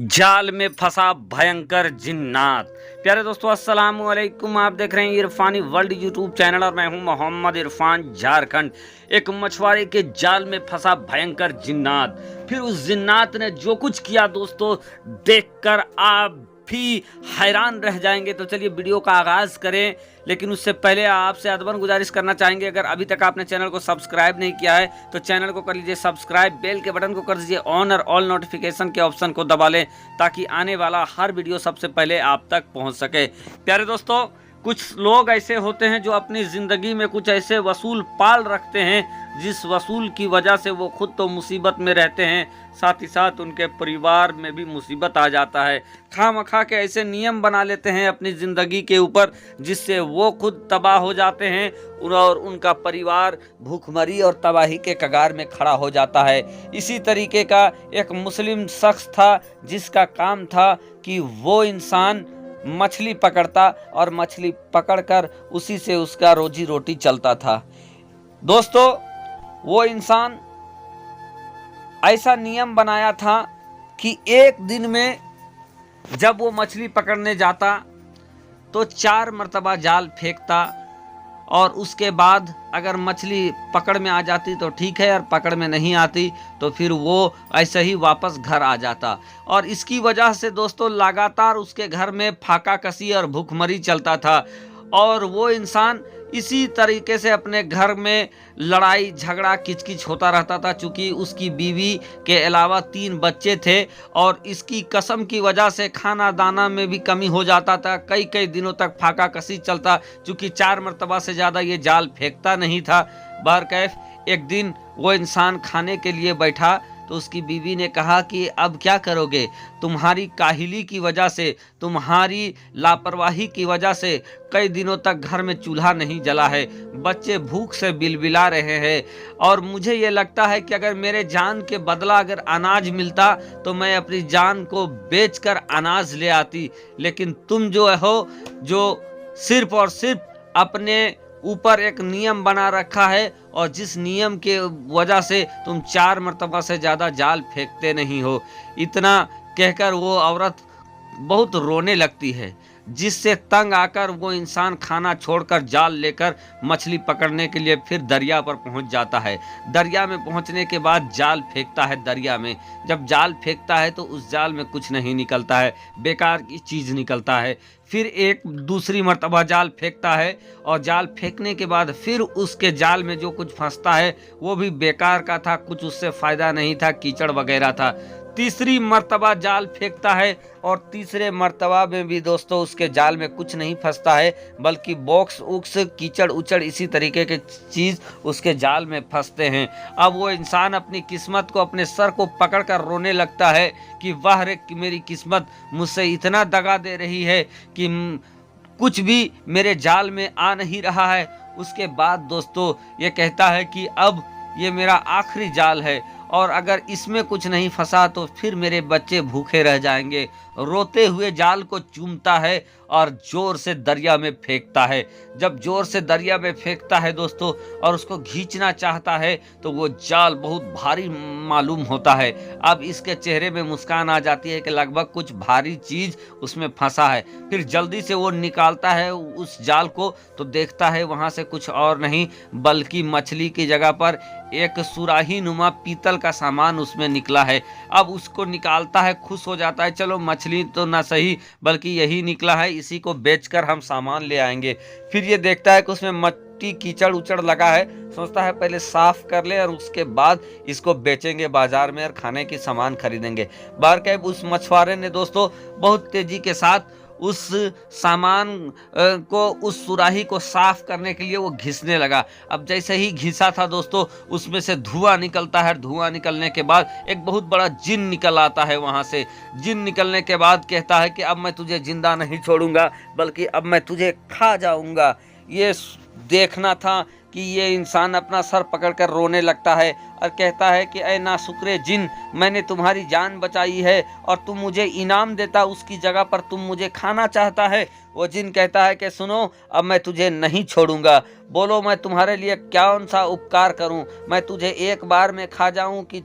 जाल में फंसा भयंकर जिन्नात। प्यारे दोस्तों अस्सलाम वालेकुम, आप देख रहे हैं इरफानी वर्ल्ड यूट्यूब चैनल और मैं हूं मोहम्मद इरफान झारखंड। एक मछुआरे के जाल में फंसा भयंकर जिन्नात। फिर उस जिन्नात ने जो कुछ किया दोस्तों, देखकर आप भी हैरान रह जाएंगे। तो चलिए वीडियो का आगाज करें, लेकिन उससे पहले आपसे अदबन गुजारिश करना चाहेंगे, अगर अभी तक आपने चैनल को सब्सक्राइब नहीं किया है तो चैनल को कर लीजिए सब्सक्राइब, बेल के बटन को कर दीजिए ऑन और ऑल नोटिफिकेशन के ऑप्शन को दबा लें ताकि आने वाला हर वीडियो सबसे पहले आप तक पहुंच सके। प्यारे दोस्तों, कुछ लोग ऐसे होते हैं जो अपनी ज़िंदगी में कुछ ऐसे वसूल पाल रखते हैं जिस वसूल की वजह से वो खुद तो मुसीबत में रहते हैं, साथ ही साथ उनके परिवार में भी मुसीबत आ जाता है। खामखा के ऐसे नियम बना लेते हैं अपनी ज़िंदगी के ऊपर जिससे वो खुद तबाह हो जाते हैं और उनका परिवार भूखमरी और तबाही के कगार में खड़ा हो जाता है। इसी तरीके का एक मुस्लिम शख्स था जिसका काम था कि वो इंसान मछली पकड़ता और मछली पकड़कर उसी से उसका रोजी रोटी चलता था। दोस्तों, वो इंसान ऐसा नियम बनाया था कि एक दिन में जब वो मछली पकड़ने जाता तो 4 मरतबा जाल फेंकता और उसके बाद अगर मछली पकड़ में आ जाती तो ठीक है, और पकड़ में नहीं आती तो फिर वो ऐसे ही वापस घर आ जाता। और इसकी वजह से दोस्तों लगातार उसके घर में फाका कसी और भूखमरी चलता था और वो इंसान इसी तरीके से अपने घर में लड़ाई झगड़ा किचकिच होता रहता था। चूँकि उसकी बीवी के अलावा 3 बच्चे थे और इसकी कसम की वजह से खाना दाना में भी कमी हो जाता था। कई कई दिनों तक फाका कसी चलता, चूँकि 4 मरतबा से ज़्यादा ये जाल फेंकता नहीं था। बहरकैफ एक दिन वो इंसान खाने के लिए बैठा तो उसकी बीवी ने कहा कि अब क्या करोगे, तुम्हारी काहिली की वजह से, तुम्हारी लापरवाही की वजह से कई दिनों तक घर में चूल्हा नहीं जला है, बच्चे भूख से बिलबिला रहे हैं और मुझे ये लगता है कि अगर मेरे जान के बदला अगर अनाज मिलता तो मैं अपनी जान को बेचकर अनाज ले आती, लेकिन तुम जो हो जो सिर्फ और सिर्फ अपने ऊपर एक नियम बना रखा है और जिस नियम के वजह से तुम 4 मरतबा से ज़्यादा जाल फेंकते नहीं हो। इतना कहकर वो औरत बहुत रोने लगती है, जिससे तंग आकर वो इंसान खाना छोड़कर जाल लेकर मछली पकड़ने के लिए फिर दरिया पर पहुंच जाता है। दरिया में पहुंचने के बाद जाल फेंकता है दरिया में। जब जाल फेंकता है तो उस जाल में कुछ नहीं निकलता है, बेकार की चीज़ निकलता है। फिर एक दूसरी मर्तबा जाल फेंकता है और जाल फेंकने के बाद फिर उसके जाल में जो कुछ फंसता है वो भी बेकार का था, कुछ उससे फ़ायदा नहीं था, कीचड़ वगैरह था। तीसरी मर्तबा जाल फेंकता है और तीसरे मर्तबा में भी दोस्तों उसके जाल में कुछ नहीं फंसता है, बल्कि बॉक्स उक्स कीचड़ उचड़ इसी तरीके के चीज़ उसके जाल में फंसते हैं। अब वो इंसान अपनी किस्मत को, अपने सर को पकड़कर रोने लगता है कि वाह रे मेरी किस्मत मुझसे इतना दगा दे रही है कि कुछ भी मेरे जाल में आ नहीं रहा है। उसके बाद दोस्तों ये कहता है कि अब ये मेरा आखिरी जाल है और अगर इसमें कुछ नहीं फंसा तो फिर मेरे बच्चे भूखे रह जाएंगे। रोते हुए जाल को चूमता है और जोर से दरिया में फेंकता है। जब जोर से दरिया में फेंकता है दोस्तों और उसको खींचना चाहता है तो वो जाल बहुत भारी मालूम होता है। अब इसके चेहरे में मुस्कान आ जाती है कि लगभग कुछ भारी चीज़ उसमें फंसा है। फिर जल्दी से वो निकालता है उस जाल को तो देखता है वहाँ से कुछ और नहीं बल्कि मछली की जगह पर एक सुराही नुमा पीतल का सामान उसमें निकला है। अब उसको निकालता है, खुश हो जाता है, चलो मछली तो ना सही बल्कि यही निकला है, इसी को बेचकर हम सामान ले आएंगे। फिर ये देखता है कि उसमें मट्टी कीचड़ उचड़ लगा है, सोचता है पहले साफ कर ले और उसके बाद इसको बेचेंगे बाजार में और खाने की सामान खरीदेंगे। बहरकैफ उस मछुआरे ने दोस्तों बहुत तेजी के साथ उस सामान को, उस सुराही को साफ करने के लिए वो घिसने लगा। अब जैसे ही घिसा था दोस्तों उसमें से धुआं निकलता है। धुआं निकलने के बाद एक बहुत बड़ा जिन निकल आता है वहाँ से। जिन निकलने के बाद कहता है कि अब मैं तुझे जिंदा नहीं छोड़ूंगा बल्कि अब मैं तुझे खा जाऊंगा। ये देखना था कि ये इंसान अपना सर पकड़कर रोने लगता है और कहता है कि ऐ नाशुक्रे जिन, मैंने तुम्हारी जान बचाई है और तुम मुझे इनाम देता, उसकी जगह पर तुम मुझे खाना चाहता है। वो जिन कहता है कि सुनो, अब मैं तुझे नहीं छोड़ूंगा, बोलो मैं तुम्हारे लिए कौन सा उपकार करूं, मैं तुझे एक बार में खा जाऊं कि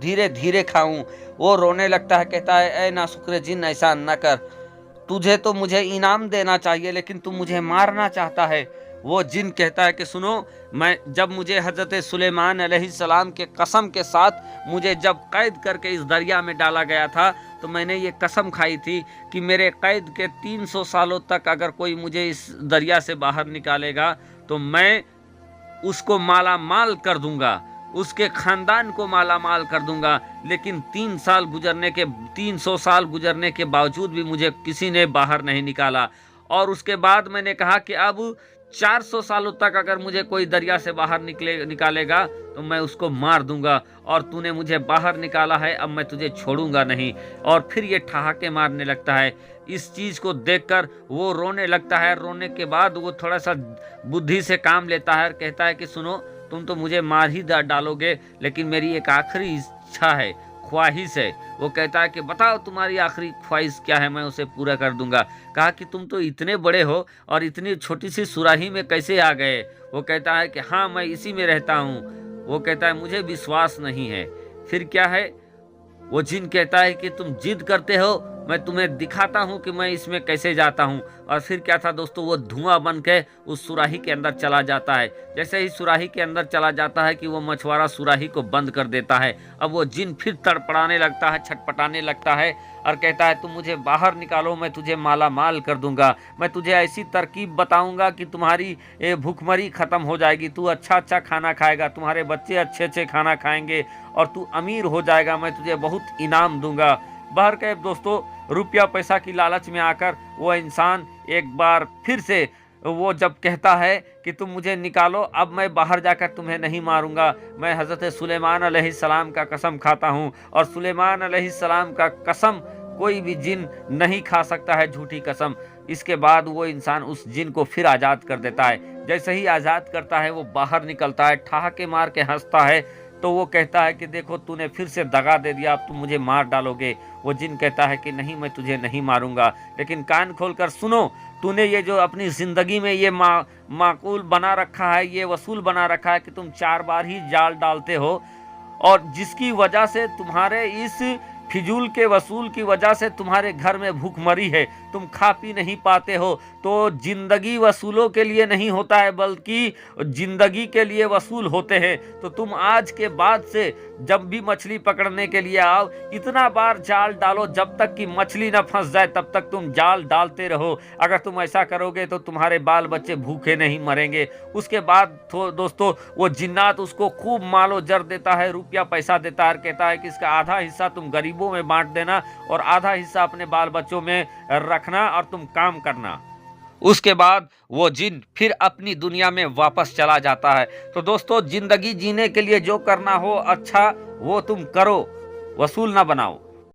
धीरे धीरे खाऊं। वो रोने लगता है, कहता है ऐ नाशुक्र जिन ऐसा न कर, तुझे तो मुझे इनाम देना चाहिए लेकिन तू मुझे मारना चाहता है। वो जिन कहता है कि सुनो, मैं जब मुझे हज़रत सुलेमान अलैहिस्सलाम के कसम के साथ मुझे जब कैद करके इस दरिया में डाला गया था तो मैंने ये कसम खाई थी कि मेरे कैद के 300 सालों तक अगर कोई मुझे इस दरिया से बाहर निकालेगा तो मैं उसको माला माल कर दूंगा, उसके खानदान को माला माल कर दूंगा। लेकिन 300 साल गुजरने के बावजूद भी मुझे किसी ने बाहर नहीं निकाला। और उसके बाद मैंने कहा कि अब 400 सालों तक अगर मुझे कोई दरिया से बाहर निकालेगा तो मैं उसको मार दूंगा, और तूने मुझे बाहर निकाला है, अब मैं तुझे छोड़ूंगा नहीं। और फिर ये ठहाके मारने लगता है। इस चीज़ को देखकर वो रोने लगता है। रोने के बाद वो थोड़ा सा बुद्धि से काम लेता है और कहता है कि सुनो, तुम तो मुझे मार ही डालोगे, लेकिन मेरी एक आखिरी इच्छा है, ख्वाहिश है। वो कहता है कि बताओ तुम्हारी आखिरी ख्वाहिश क्या है, मैं उसे पूरा कर दूंगा। कहा कि तुम तो इतने बड़े हो और इतनी छोटी सी सुराही में कैसे आ गए? वो कहता है कि हाँ, मैं इसी में रहता हूँ। वो कहता है मुझे विश्वास नहीं है। फिर क्या है? वो जिन कहता है कि तुम जिद करते हो, मैं तुम्हें दिखाता हूँ कि मैं इसमें कैसे जाता हूँ। और फिर क्या था दोस्तों, वो धुआं बन के उस सुराही के अंदर चला जाता है। जैसे ही सुराही के अंदर चला जाता है कि वो मछुआरा सुराही को बंद कर देता है। अब वो जिन फिर तड़पड़ाने लगता है, छटपटाने लगता है और कहता है तुम मुझे बाहर निकालो, मैं तुझे माला माल कर दूंगा। मैं तुझे ऐसी तरकीब बताऊंगा कि तुम्हारी भूखमरी खत्म हो जाएगी, तू अच्छा अच्छा खाना खाएगा, तुम्हारे बच्चे अच्छे अच्छे खाना खाएंगे और तू अमीर हो जाएगा, मैं तुझे बहुत इनाम दूंगा। बाहर के दोस्तों, रुपया पैसा की लालच में आकर वो इंसान एक बार फिर से वो जब कहता है कि तुम मुझे निकालो, अब मैं बाहर जाकर तुम्हें नहीं मारूंगा, मैं हज़रत सुलेमान अलैहिस्सलाम का कसम खाता हूँ, और सुलेमान अलैहिस्सलाम का कसम कोई भी जिन नहीं खा सकता है, झूठी कसम। इसके बाद वो इंसान उस जिन को फिर आज़ाद कर देता है। जैसे ही आज़ाद करता है वो बाहर निकलता है, ठहाके मार के हंसता है। तो वो कहता है कि देखो तूने फिर से दगा दे दिया, अब तुम मुझे मार डालोगे। वो जिन कहता है कि नहीं, मैं तुझे नहीं मारूंगा, लेकिन कान खोलकर सुनो, तूने ये जो अपनी ज़िंदगी में ये माकूल बना रखा है, ये वसूल बना रखा है कि तुम 4 बार ही जाल डालते हो, और जिसकी वजह से तुम्हारे इस फिजूल के वसूल की वजह से तुम्हारे घर में भूखमरी है, तुम खा पी नहीं पाते हो। तो जिंदगी वसूलों के लिए नहीं होता है, बल्कि जिंदगी के लिए वसूल होते हैं। तो तुम आज के बाद से जब भी मछली पकड़ने के लिए आओ, इतना बार जाल डालो जब तक कि मछली न फंस जाए, तब तक तुम जाल डालते रहो। अगर तुम ऐसा करोगे तो तुम्हारे बाल बच्चे भूखे नहीं मरेंगे। उसके बाद तो दोस्तों वो जिन्नात उसको खूब मालो जर देता है, रुपया पैसा देता है, कहता है कि इसका आधा हिस्सा तुम गरीबों में बांट देना और आधा हिस्सा अपने बाल बच्चों में रखना और तुम काम करना। उसके बाद वो जिन फिर अपनी दुनिया में वापस चला जाता है। तो दोस्तों, जिंदगी जीने के लिए जो करना हो अच्छा वो तुम करो, वसूल ना बनाओ।